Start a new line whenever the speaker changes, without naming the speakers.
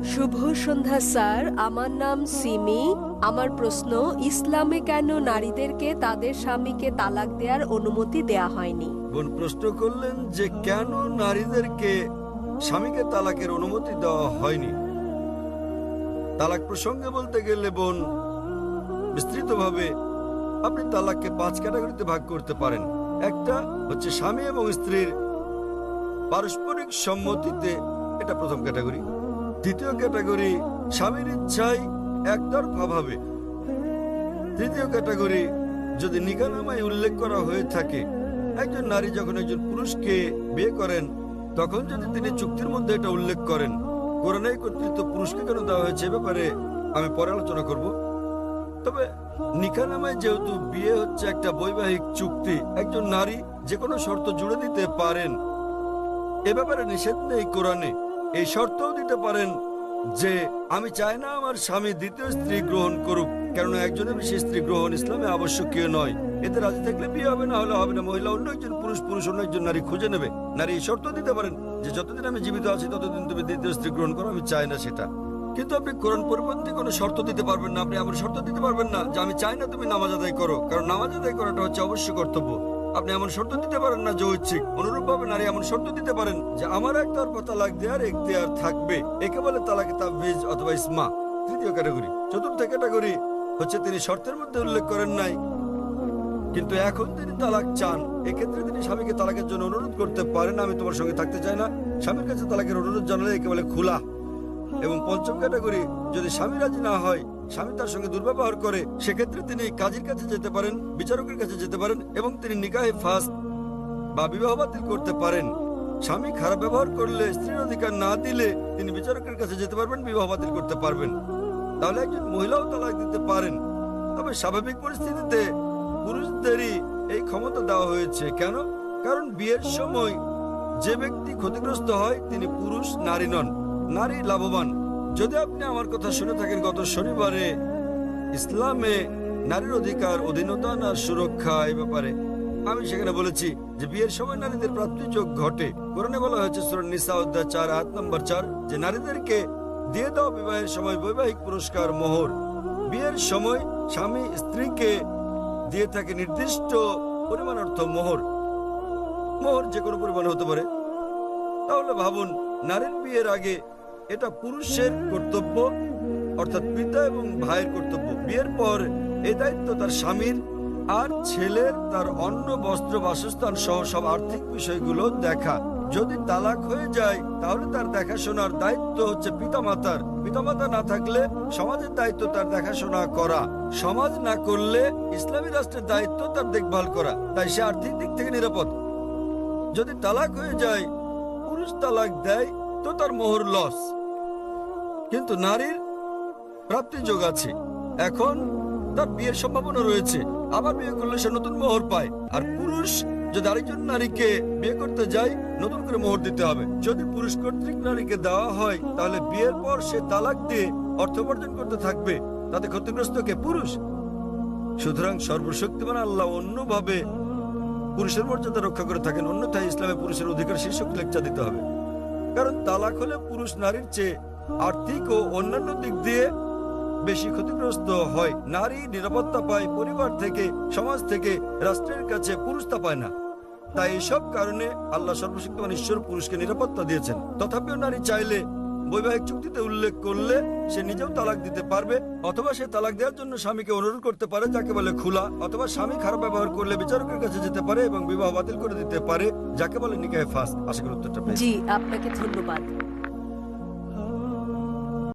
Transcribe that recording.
শুভ সন্ধ্যা sir, আমার নাম সিমি। আমার প্রশ্ন, ইসলামে কেন নারীদেরকে তাদের স্বামীকে তালাক দেওয়ার অনুমতি দেয়া হয়নি?
বোন প্রশ্ন করলেন যে কেন নারীদেরকে স্বামীকে তালাকের অনুমতি দেওয়া হয়নি। তালাক প্রসঙ্গে বলতে গেলে বোন, বিস্তৃতভাবে আপনি তালাককে 5 ক্যাটাগরিতে ভাগ করতে পারেন। একটা হচ্ছে স্বামী এবং স্ত্রীর পারস্পরিক সম্মতিতে, এটা প্রথম ক্যাটাগরি। দ্বিতীয় ক্যাটাগরি স্বামীর ইচ্ছায় একতরফাভাবে। তৃতীয় ক্যাটাগরি যদি নিকাহনামায় উল্লেখ করা হয়ে থাকে, একজন নারী যখন একজন পুরুষকে বিয়ে করেন তখন যদি তিনি চুক্তির মধ্যে এটা উল্লেখ করেন। কোরআনে কর্তৃত্ব পুরুষকে কেন দেওয়া হয়েছে এ ব্যাপারে আমি পরে আলোচনা করব। তবে নিকাহনামায় যেহেতু বিয়ে হচ্ছে একটা বৈবাহিক চুক্তি, একজন নারী যে কোনো শর্ত জুড়ে দিতে পারেন, এ ব্যাপারে নিষেধ নেই কোরআনে। এই শর্তও দিতে পারেন যে আমি চাই না আমার স্বামী দ্বিতীয় স্ত্রী গ্রহণ করুক, কেননা একজনের বেশি স্ত্রী গ্রহণ ইসলামে আবশ্যকীয় নয়। এতে রাজি থাকলে বিয়ে হবে, না হলে হবে না। মহিলা অন্য একজন পুরুষ, পুরুষ অন্য একজন নারী খুঁজে নেবে। নারী এই শর্ত দিতে পারেন যে যতদিন আমি জীবিত আছি ততদিন তুমি দ্বিতীয় স্ত্রী গ্রহণ করো, আমি চাই না সেটা। কিন্তু আপনি কোরআন পরিপন্থী কোনো শর্ত দিতে পারবেন না। আপনি এমন শর্ত দিতে পারবেন না যে আমি চাই না তুমি নামাজ আদায় করো, কারণ নামাজ আদায় করাটা হচ্ছে অবশ্যই কর্তব্য। আপনি এমন শর্ত দিতে পারেন না যে ঐচ্ছিক। অনুরূপভাবে নারী এমন শর্ত দিতে পারেন যে আমার একতরফা তালাক দেওয়ার এখতিয়ার থাকবে। একে বলে তালাকে তাফবিজ অথবা ইসমা। তৃতীয় ক্যাটাগরি। চতুর্থ ক্যাটাগরি হচ্ছে তিনি শর্তের মধ্যে উল্লেখ করেন নাই, কিন্তু এখন তিনি তালাক চান। এক্ষেত্রে তিনি স্বামীকে তালাকের জন্য অনুরোধ করতে পারেন, আমি তোমার সঙ্গে থাকতে চাই না। স্বামীর কাছে তালাকের অনুরোধ জানালে একে বলে খুলা। এবং পঞ্চম ক্যাটাগরি, যদি স্বামী রাজি না হয়, স্বামী তার সঙ্গে দুর্ব্যবহার করে, সেক্ষেত্রে তিনি কাজীর কাছে যেতে পারেন, বিচারকের কাছে যেতে পারেন এবং তিনি নিকাহে ফাস্ক বা বিবাহ বাতিল করতে পারেন। স্বামী খারাপ ব্যবহার করলে, স্ত্রীর অধিকার না দিলে তিনি বিচারকের কাছে যেতে পারবেন, বিবাহ বাতিল করতে পারবেন। তাহলে একজন মহিলাও তালাক দিতে পারেন। তবে স্বাভাবিক পরিস্থিতিতে পুরুষদেরই এই ক্ষমতা দেওয়া হয়েছে। কেন? কারণ বিয়ের সময় যে ব্যক্তি ক্ষতিগ্রস্ত হয় তিনি পুরুষ, নারী নন। নারী লাভবান। যদি আপনি আমার কথা শুনে থাকেন, গত শনিবারে ইসলামে নারীর অধিকার, অধীনতা আর সুরক্ষা এই ব্যাপারে আমি সেখানে বলেছি যে বিয়ের সময় নারীদের প্রাপ্তিযোগ ঘটে। কোরআনে বলা হয়েছে সূরা নিসা অধ্যায় 4 আয়াত নম্বর 4 যে নারীদেরকে দিয়ে দেওয়া বিবাহের সময় বৈবাহিক পুরস্কার মোহর। বিয়ের সময় স্বামী স্ত্রীকে দিয়ে থাকে নির্দিষ্ট পরিমাণ অর্থ মোহর। মোহর যে কোনো পরিমাণ হতে পারে। তাহলে ভাবুন, নারীর বিয়ের আগে এটা পুরুষের কর্তব্য, অর্থাৎ পিতা এবং ভাইয়ের কর্তব্য। বিয়ের পর এই দায়িত্ব তার স্বামীর, আর ছেলের তার অন্ন, বস্ত্র, বাসস্থান সহ সব আর্থিক বিষয়গুলো দেখা। যদি তালাক হয়ে যায় তাহলে তার দেখাশোনার দায়িত্ব হচ্ছে পিতামাতার। পিতামাতা না থাকলে সমাজের দায়িত্ব তার দেখাশোনা করা। সমাজ না করলে ইসলামী রাষ্ট্রের দায়িত্ব তার দেখভাল করা। তাই সে আর্থিক দিক থেকে নিরাপদ। যদি তালাক হয়ে যায়, পুরুষ তালাক দেয় তো তার মোহর লস, কিন্তু নারীর প্রাপ্তিযোগ আছে। এখন তার বিয়ের সম্ভাবনা রয়েছে, আবার বিয়ে করলে সে নতুন মোহর পায়। আর পুরুষ যদি আরেকজন নারীকে বিয়ে করতে যায়, নতুন করে মোহর দিতে হবে। যদি পুরুষ কর্তৃক নারীকে দেওয়া হয় তাহলে বিয়ের পর সে তালাক দিয়ে অর্থ উপার্জন করতে থাকবে। তাতে ক্ষতিগ্রস্ত কে? পুরুষ। সুতরাং সর্বশক্তিমান আল্লাহ অন্যভাবে পুরুষের মর্যাদা রক্ষা করে থাকেন। অন্যথায় ইসলামে পুরুষের অধিকার শীর্ষক লেকচার দিতে হবে। কারণ তালাক হলে পুরুষ নারীর চেয়ে আর্থিক ও অন্যান্য দিক দিয়ে বেশি ক্ষতিগ্রস্ত হয়। নারী নিরাপত্তা পায় পরিবার থেকে, সমাজ থেকে, রাষ্ট্রের কাছে। পুরুষ তা পায় না। তাই এসব কারণে আল্লাহ সর্বশক্তিমান ঈশ্বর পুরুষকে নিরাপত্তা দিয়েছেন। তথাপিও নারী চাইলে বৈবাহিক চুক্তিতে উল্লেখ করলে সে নিজেও তালাক দিতে পারবে, অথবা সে তালাক দেওয়ার জন্য স্বামীকে অনুরোধ করতে পারে, যাকে বলে খুলা। অথবা স্বামী খারাপ ব্যবহার করলে বিচারকের কাছে যেতে পারে এবং বিবাহ বাতিল করে দিতে পারে, যাকে বলে নিকাহে ফাস্ক। আশা করি উত্তরটা পেয়েছি।
জি, আপনাকে ধন্যবাদ।